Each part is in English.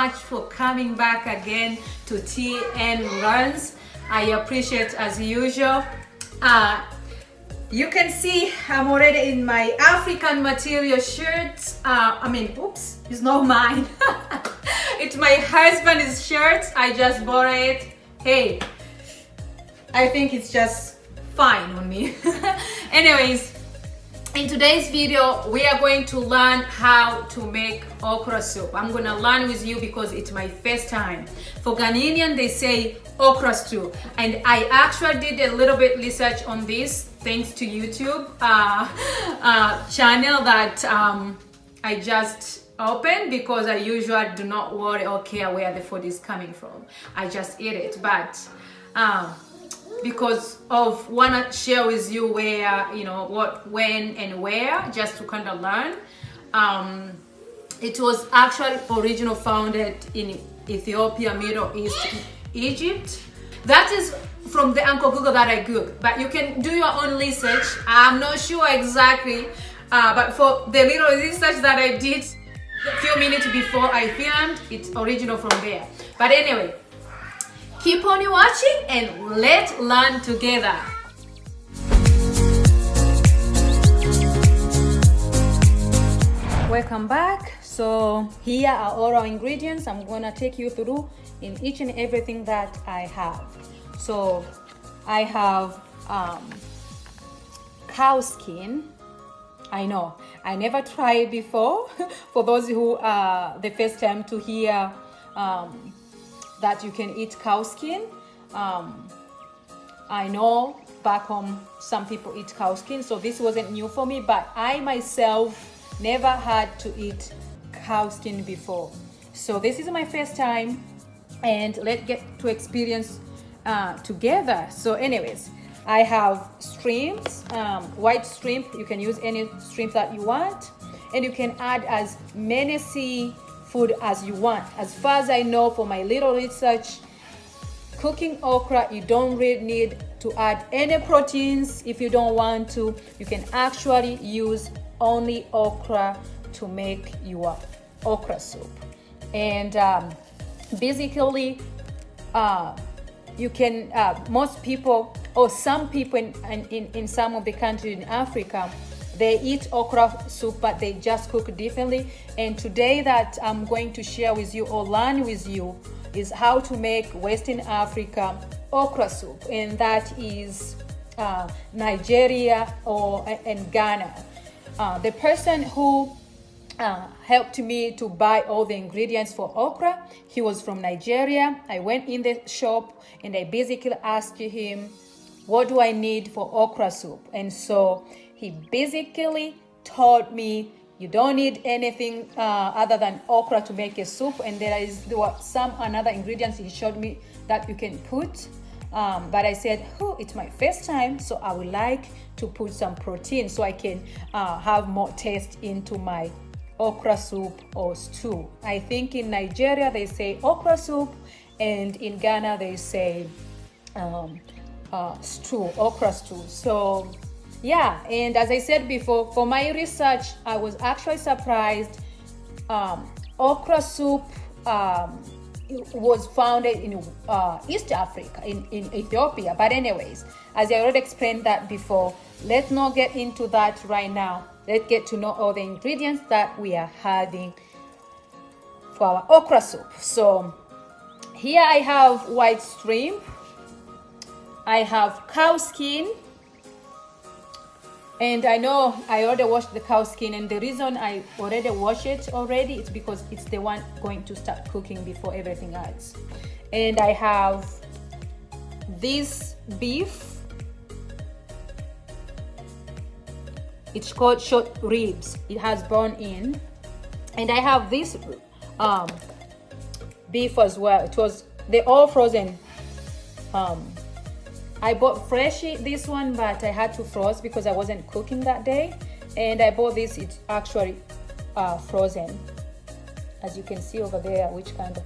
much for coming back again to TN Learns. I appreciate as usual. You can see I'm already in my African material shirt. Oops, it's not mine. It's my husband's shirt. I just bought it. Hey, I think it's just fine on me. Anyways, in today's video, we are going to learn how to make okra soup. I'm gonna learn with you because it's my first time. For Ghanaian, they say okra stew. And I actually did a little bit research on this thanks to YouTube channel that I just opened because I usually do not worry or care where the food is coming from. I just eat it. But because of wanna share with you where, what, when and where, just to kind of learn. It was actually originally founded in Ethiopia, Middle East, Egypt. That is from the Uncle Google that I Googled, but you can do your own research. I'm not sure exactly, but for the little research that I did a few minutes before I filmed, it's original from there. But anyway, keep on watching and let's learn together. Welcome back. So here are all our ingredients. I'm gonna take you through in each and everything that I have. So I have cow skin. I know I never tried before. For those who are the first time to hear that you can eat cow skin. I know back home some people eat cow skin, so this wasn't new for me, but I myself never had to eat cow skin before. So this is my first time and let's get to experience together. So anyways, I have shrimps, white shrimp. You can use any shrimp that you want, and you can add as many seafood as you want. As far as I know, for my little research, cooking okra, you don't really need to add any proteins. If you don't want to, you can actually use only okra to make your okra soup. And basically, you can, most people, or some people in some of the countries in Africa, they eat okra soup, but they just cook differently. And today that I'm going to share with you or learn with you is how to make Western Africa okra soup, and that is Nigeria and Ghana. The person who helped me to buy all the ingredients for okra, he was from Nigeria. I went in the shop and I basically asked him, what do I need for okra soup? And so he basically told me, you don't need anything other than okra to make a soup. And there were some another ingredients he showed me that you can put. But I said, it's my first time, so I would like to put some protein so I can have more taste into my okra soup or stew. I think in Nigeria they say okra soup, and in Ghana they say stew, okra stew. So yeah, and as I said before, for my research, I was actually surprised. Okra soup was founded in East Africa, in Ethiopia. But anyways, as I already explained that before, let's not get into that right now. Let's get to know all the ingredients that we are having for our okra soup. So here I have white shrimp, I have cow skin, and I know I already washed the cow skin, and the reason I already washed it already is because it's the one going to start cooking before everything else. And I have this beef. It's called short ribs. It has bone in. And I have this beef as well. They're all frozen. I bought fresh this one, but I had to froze because I wasn't cooking that day. And I bought this, it's actually frozen. As you can see over there, which kind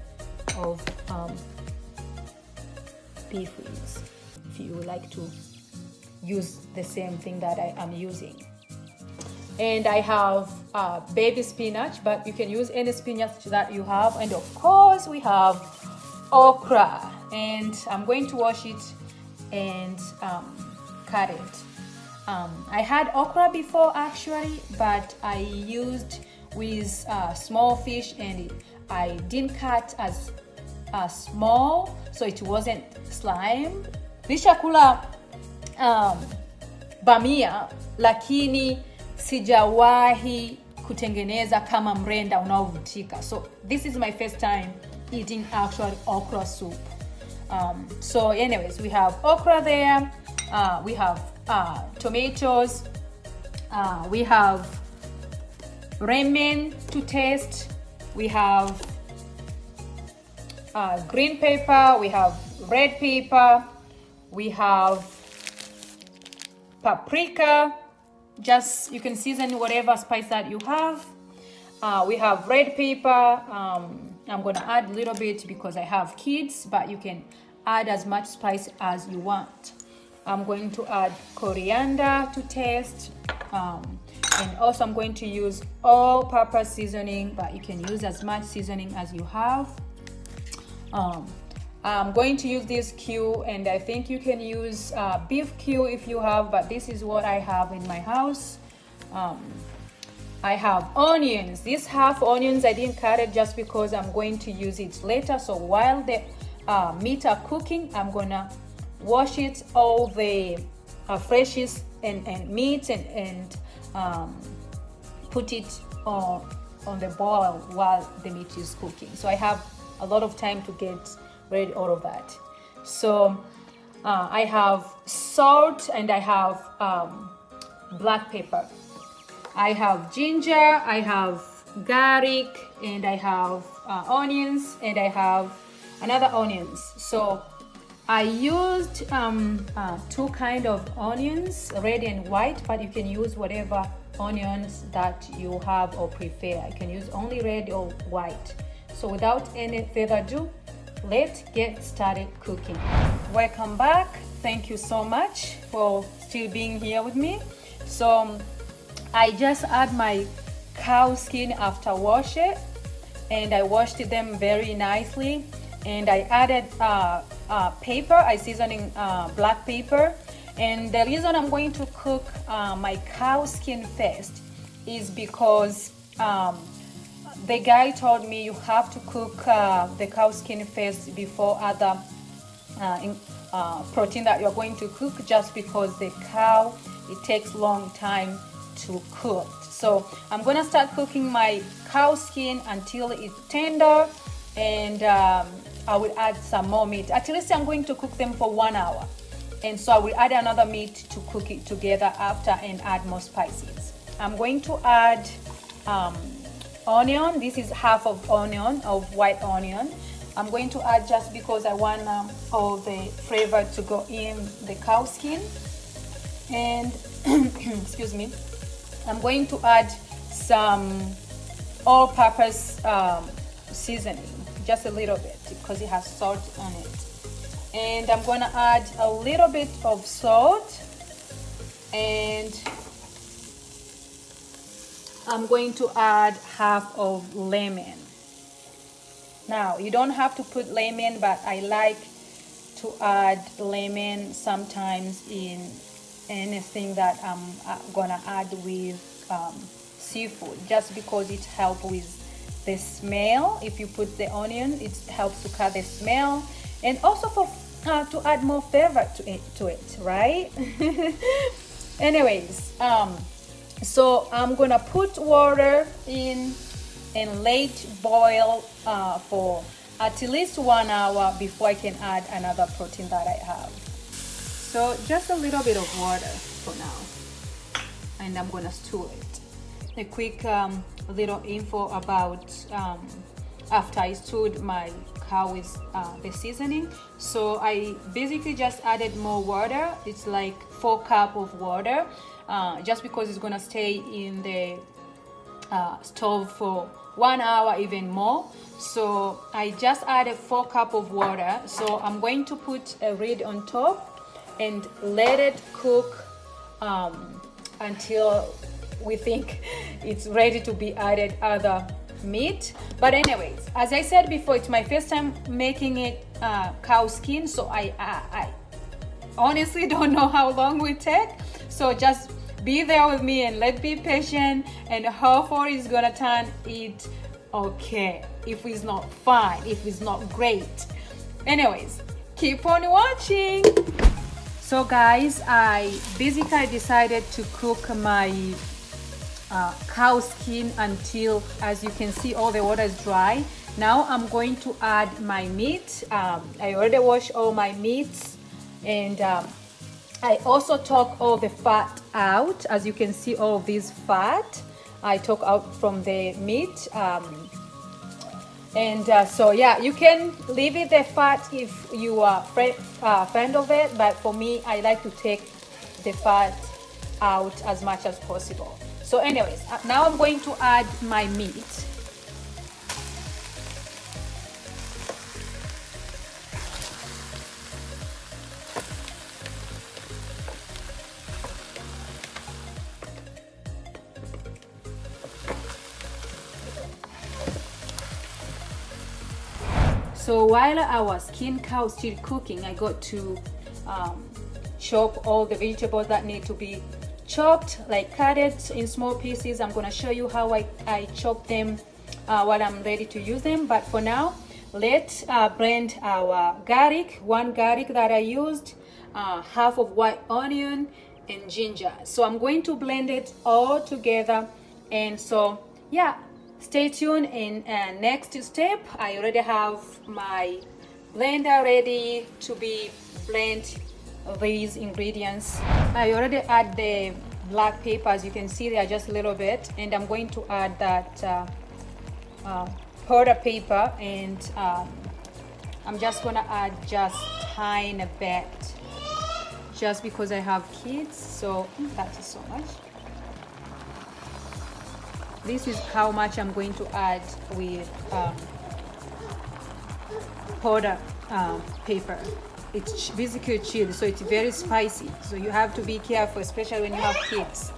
of beef is, if you would like to use the same thing that I am using. and I have baby spinach, but you can use any spinach that you have. And of course we have okra, and I'm going to wash it and cut it. I had okra before actually, but I used with small fish, and I didn't cut as small, so it wasn't slime. Nishakula bamia, lakini sijawahi kutengeneza kama mrenda unaovutika. So this is my first time eating actual okra soup. So anyways, we have okra there, we have tomatoes, we have lemon to taste, we have green pepper, we have red pepper, we have paprika. Just you can season whatever spice that you have. We have red pepper. I'm gonna add a little bit because I have kids, but you can add as much spice as you want. I'm going to add coriander to taste, and also I'm going to use all-purpose seasoning, but you can use as much seasoning as you have. I'm going to use this Q, and I think you can use beef Q if you have, but this is what I have in my house. I have onions. These half onions, I didn't cut it just because I'm going to use it later. So while the meat are cooking, I'm gonna wash it, all the freshes and meat, and put it on the boil while the meat is cooking. So I have a lot of time to get ready all of that. So I have salt, and I have black pepper. I have ginger, I have garlic, and I have onions, and I have another onions. So I used two kind of onions, red and white, but you can use whatever onions that you have or prefer. I can use only red or white. So without any further ado, let's get started cooking. Welcome back. Thank you so much for still being here with me. So I just add my cow skin after wash it, and I washed them very nicely, and I added pepper. I seasoning black pepper, and the reason I'm going to cook my cow skin first is because the guy told me you have to cook the cow skin first before other protein that you're going to cook, just because the cow, it takes long time to cook. So I'm gonna start cooking my cow skin until it's tender, and I will add some more meat. At least I'm going to cook them for 1 hour, and so I will add another meat to cook it together after, and add more spices. I'm going to add onion. This is half of onion, of white onion. I'm going to add just because I want all the flavor to go in the cow skin. And excuse me, I'm going to add some all-purpose seasoning, just a little bit, because it has salt on it. And I'm going to add a little bit of salt, and I'm going to add half of lemon. Now, you don't have to put lemon, but I like to add lemon sometimes in anything that I'm gonna add with seafood, just because it helps with the smell. If you put the onion, it helps to cut the smell, and also for to add more flavor to it, right? Anyways, so I'm gonna put water in and let boil for at least 1 hour before I can add another protein that I have. So just a little bit of water for now, and I'm gonna stew it. A quick little info about after I stewed my cow with the seasoning. So I basically just added more water. It's like 4 cups of water, just because it's gonna stay in the stove for 1 hour, even more. So I just added 4 cups of water. So I'm going to put a lid on top and let it cook until we think it's ready to be added other meat. But anyways, as I said before, it's my first time making it cow skin, so I honestly don't know how long it will take. So just be there with me and let's be patient, and hopefully it's gonna turn it okay. If it's not fine, if it's not great. Anyways, keep on watching. So guys, I basically decided to cook my cow skin until, as you can see, all the water is dry. Now I'm going to add my meat. I already washed all my meats, and I also took all the fat out. As you can see, all of this fat I took out from the meat. So yeah, you can leave it the fat if you are friend of it, but for me, I like to take the fat out as much as possible. So anyways, now I'm going to add my meat. So while our skin cow still cooking, I got to chop all the vegetables that need to be chopped, like cut it in small pieces. I'm gonna show you how I chop them while I'm ready to use them. But for now, let's blend our garlic. One garlic that I used, half of white onion and ginger. So I'm going to blend it all together. And so yeah, stay tuned. In next step, I already have my blender ready to be blend these ingredients. I already add the black pepper. As you can see, they are just a little bit, and I'm going to add that powder paper, and I'm just gonna add just tiny bit, just because I have kids. So that is so much. This is how much I'm going to add with powder paper. It's basically chili, so it's very spicy. So you have to be careful, especially when you have kids.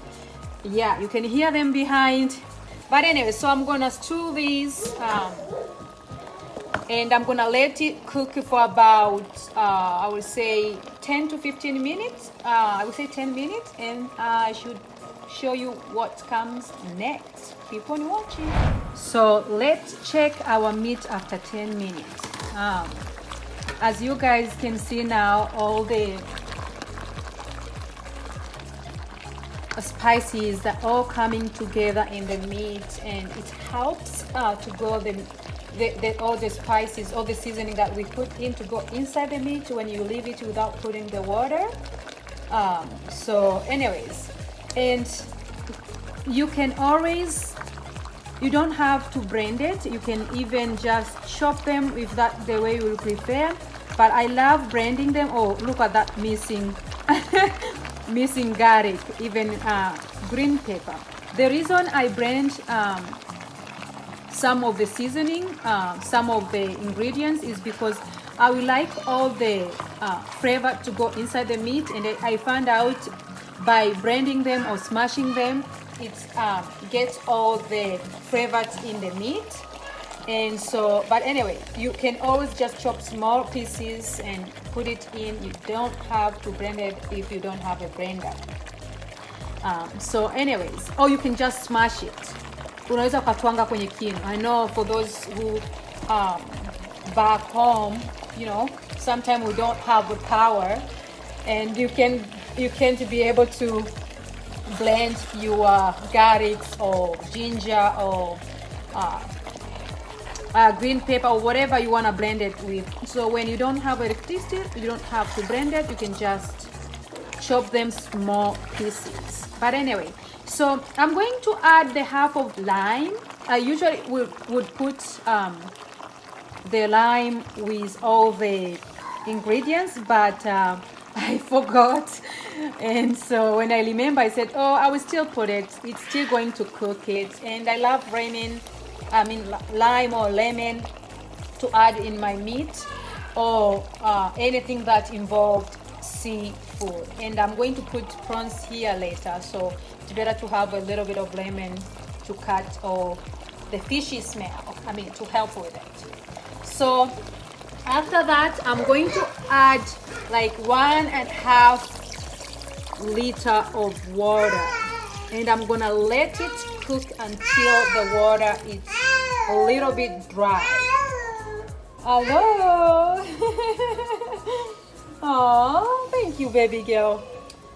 Yeah, you can hear them behind. But anyway, so I'm gonna stew this, and I'm gonna let it cook for about, I would say 10 to 15 minutes. I would say 10 minutes, and I should show you what comes next. Keep on watching. So let's check our meat after 10 minutes. As you guys can see now, all the spices are all coming together in the meat, and it helps to go all the spices, all the seasoning that we put in to go inside the meat when you leave it without putting the water. So anyways, and you can always, you don't have to blend it. You can even just chop them if that's the way you prefer. But I love blending them. Oh, look at that missing missing garlic, even green pepper. The reason I blend some of the seasoning, some of the ingredients, is because I would like all the flavor to go inside the meat, and I found out by blending them or smashing them, it gets all the flavors in the meat. And so, but anyway, you can always just chop small pieces and put it in. You don't have to blend it if you don't have a blender. So anyways, or you can just smash it. Unaweza ukatwanga kwenye kinu. I know for those who back home, you know, sometimes we don't have the power, and you can't be able to blend your garlic or ginger or green pepper or whatever you want to blend it with. So when you don't have electricity, you don't have to blend it. You can just chop them small pieces. But anyway, so I'm going to add the half of lime. I usually would put the lime with all the ingredients, but I forgot. And so when I remember, I said, oh, I will still put it. It's still going to cook it. And I love lime or lemon to add in my meat, or anything that involved seafood. And I'm going to put prawns here later, so it's better to have a little bit of lemon to cut or the fishy smell, I mean, to help with it. So after that, I'm going to add like 1.5 liter of water, and I'm gonna let it cook until the water is a little bit dry. Hello. Oh, thank you, baby girl.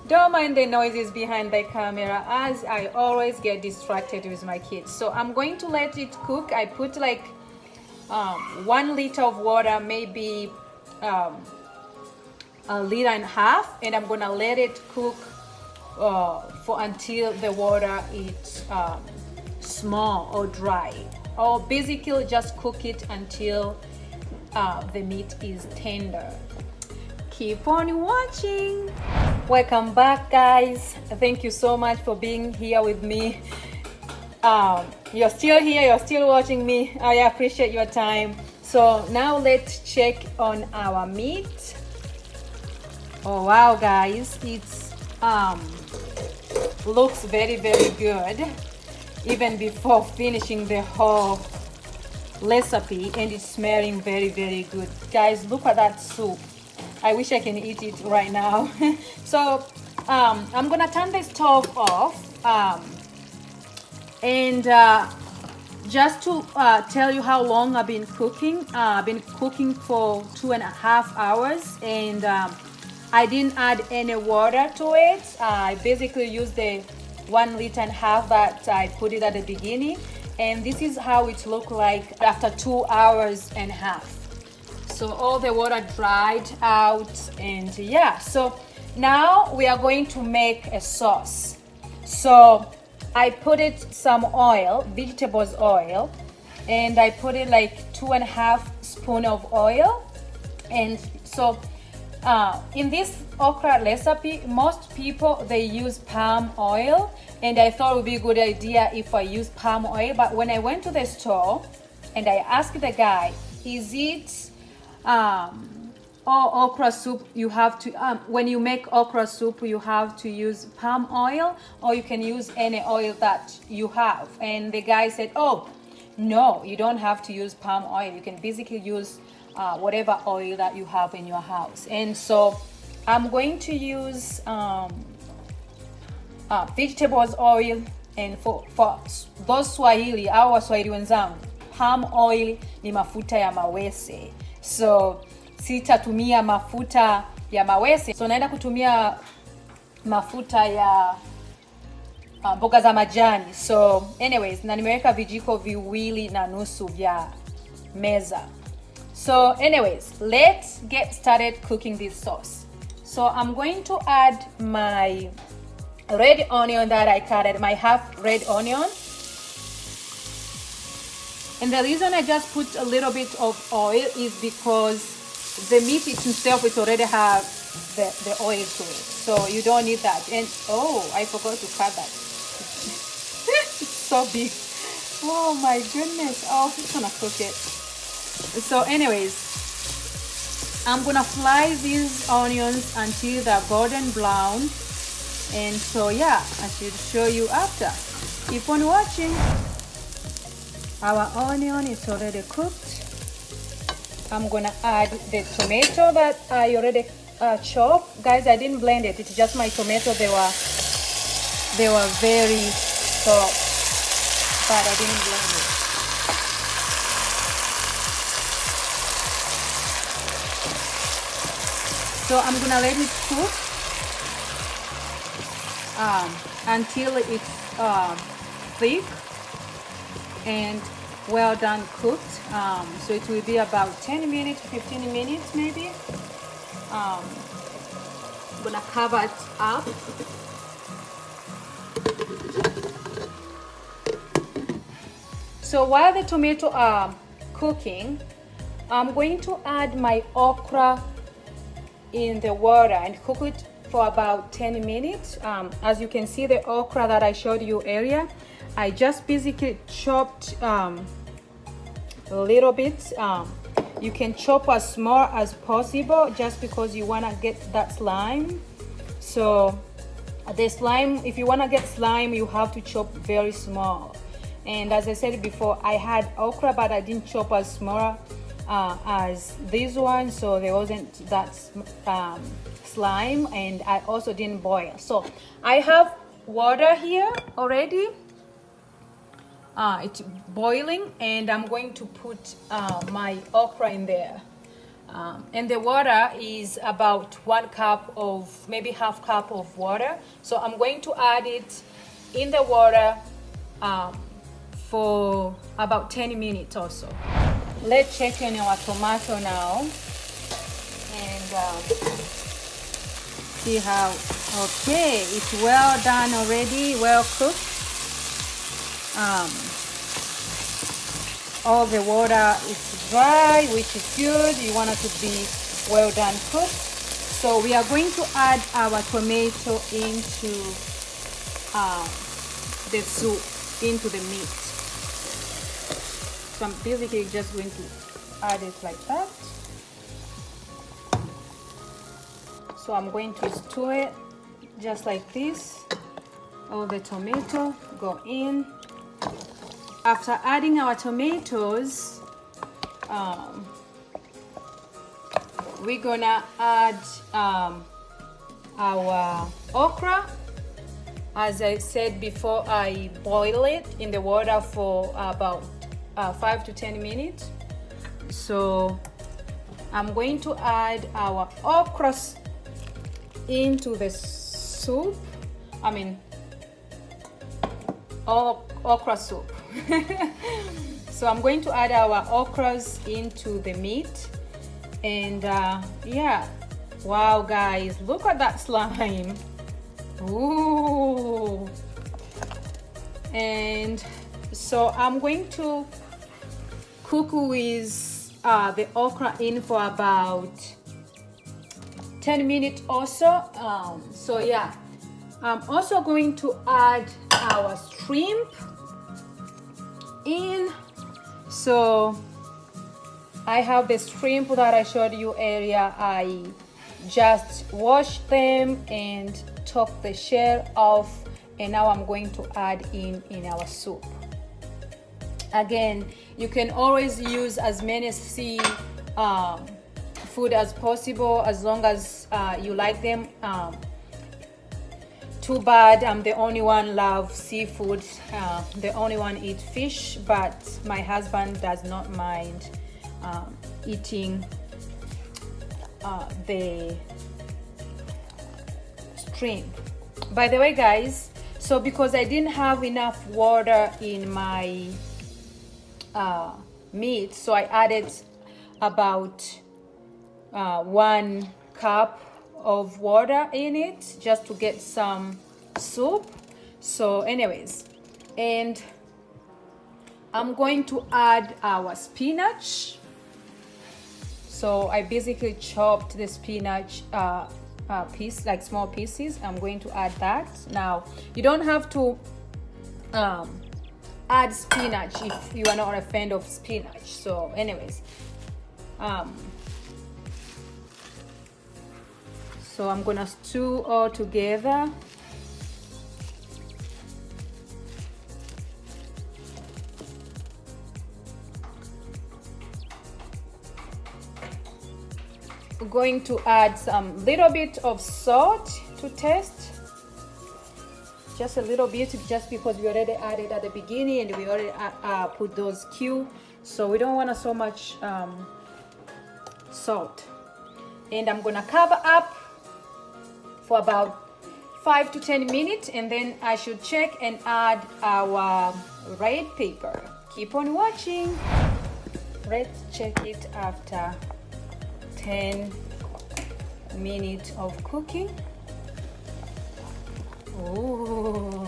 Don't mind the noises behind the camera, as I always get distracted with my kids. So I'm going to let it cook. I put like 1 liter of water, maybe 1.5 liters, and I'm gonna let it cook for until the water is small or dry, or basically just cook it until the meat is tender. Keep on watching. Welcome back, guys. Thank you so much for being here with me. You're still here, you're still watching me. I appreciate your time. So now let's check on our meat. Oh wow, guys, it's looks very good even before finishing the whole recipe, and it's smelling very good. Guys, look at that soup. I wish I can eat it right now. So I'm gonna turn the stove off, and just to tell you how long I've been cooking. I've been cooking for 2.5 hours, and I didn't add any water to it. I basically used the 1.5 liters that I put it at the beginning, and this is how it looked like after 2.5 hours. So all the water dried out, and yeah, so now we are going to make a sauce. So I put it some oil, vegetables oil, and I put it like 2.5 spoons of oil. And so in this okra recipe, most people, they use palm oil, and I thought it would be a good idea if I use palm oil. But when I went to the store and I asked the guy, is it okra soup, you have to when you make okra soup, you have to use palm oil, or you can use any oil that you have? And the guy said, oh no, you don't have to use palm oil. You can basically use whatever oil that you have in your house. And so I'm going to use vegetables oil, and for those Swahili, our Swahili wenzangu, palm oil ni mafuta ya mawese. So sitatumia mafuta ya mawese, so naenda kutumia mafuta ya mboga za majani. So anyways, na nimeweka vijiko 2.5 vya meza. So anyways, let's get started cooking this sauce. So I'm going to add my red onion that I cut, my half red onion. And the reason I just put a little bit of oil is because the meat itself, it already have the oil to it. So you don't need that. And oh, I forgot to cut that. It's so big. Oh my goodness. Oh, it's gonna cook it. So anyways, I'm gonna fry these onions until they're golden brown. And so yeah, I should show you after. Keep on watching. Our onion is already cooked. I'm gonna add the tomato that I already chopped. Guys, I didn't blend it. It's just my tomato. They were very soft, but I didn't blend it. So I'm gonna let it cook until it's thick and well done cooked. So it will be about 10 minutes, 15 minutes maybe. I'm gonna cover it up. So while the tomato are cooking, I'm going to add my okra in the water and cook it for about 10 minutes. As you can see, the okra that I showed you earlier, I just basically chopped a little bit. You can chop as small as possible just because you want to get that slime. So The slime, if you want to get slime, you have to chop very small. And as I said before, I had okra, but I didn't chop as small as this one, so there wasn't that slime, and I also didn't boil. So I have water here already. It's boiling, and I'm going to put my okra in there. And the water is about 1 cup of, maybe half cup of water. So I'm going to add it in the water for about 10 minutes or so. Let's check on our tomato now and see how, okay, it's well done already, well cooked. All the water is dry, which is good. You want it to be well done cooked. So we are going to add our tomato into the soup, into the meat. So I'm basically just going to add it like that. So I'm going to stir it just like this. All the tomato go in. After adding our tomatoes, we're gonna add our okra. As I said before, I boil it in the water for about 5 to 10 minutes. So I'm going to add our okra into the soup. I mean, okra soup. So I'm going to add our okras into the meat, and yeah, wow guys, look at that slime. Ooh. And so I'm going to cook with the okra in for about 10 minutes or so. So yeah, I'm also going to add our shrimp in. So I have the shrimp that I showed you earlier. I just washed them and took the shell off, and now I'm going to add in our soup. Again, you can always use as many sea food as possible, as long as you like them. Too bad I'm the only one love seafood, the only one eat fish, but my husband does not mind eating the shrimp. By the way guys, so because I didn't have enough water in my meat, so I added about 1 cup of water in it just to get some soup. So anyways, and I'm going to add our spinach. So I basically chopped the spinach piece, like small pieces. I'm going to add that. Now you don't have to add spinach if you are not a fan of spinach. So anyways, so I'm gonna stew all together. We're going to add some little bit of salt to taste. Just a little bit, just because we already added at the beginning and we already put those cubes, so we don't want so much salt. And I'm gonna cover up for about 5 to 10 minutes, and then I should check and add our red pepper. Keep on watching. Let's check it after 10 minutes of cooking. Ooh.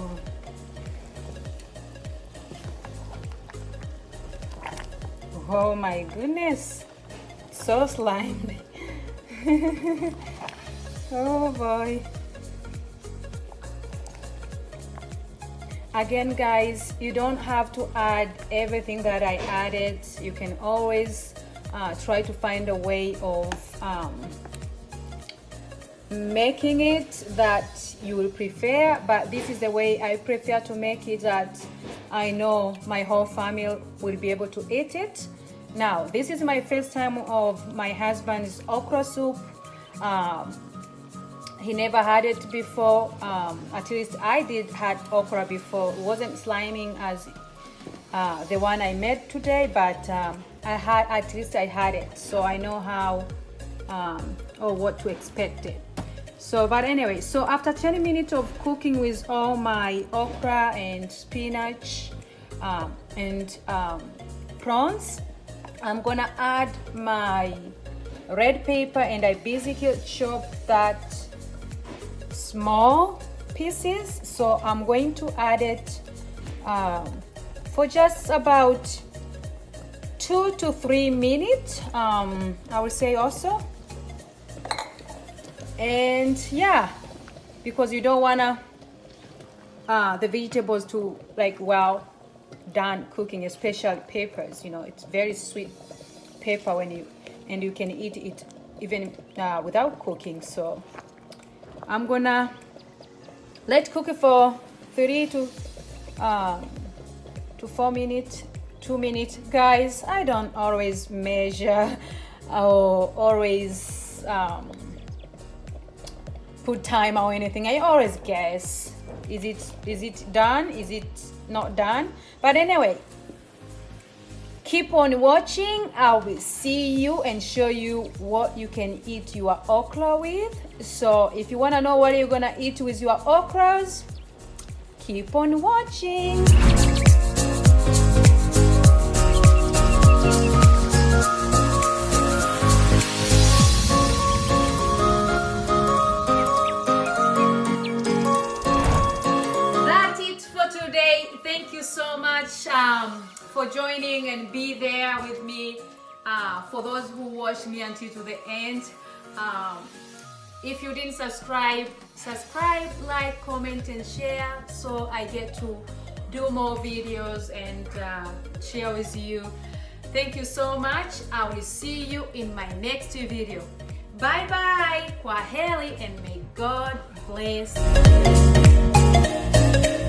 Oh my goodness, so slimy. Oh boy. Again guys, you don't have to add everything that I added. You can always try to find a way of making it that you will prefer, but this is the way I prefer to make it, that I know my whole family will be able to eat it. Now, this is my first time of my husband's okra soup. He never had it before. At least I did had okra before. It wasn't sliming as the one I made today, but at least I had it, so I know how or what to expect it. So, but anyway, so after 10 minutes of cooking with all my okra and spinach and prawns, I'm gonna add my red pepper, and I basically chopped that small pieces. So I'm going to add it for just about 2 to 3 minutes, I would say also. And yeah, because you don't wanna the vegetables to like well done cooking, especially peppers. You know, it's very sweet pepper and you can eat it even without cooking. So I'm gonna let cook it for 3 to 4 minutes, 2 minutes. Guys, I don't always measure or always put time or anything. I always guess, is it done, is it not done? But anyway, keep on watching. I will see you and show you what you can eat your okra with. So if you want to know what you're gonna eat with your okras, keep on watching. Thank you so much for joining and be there with me. For those who watched me until to the end, if you didn't subscribe, like, comment and share, so I get to do more videos and share with you. Thank you so much. I will see you in my next video. Bye bye, kwaheri, and may God bless you.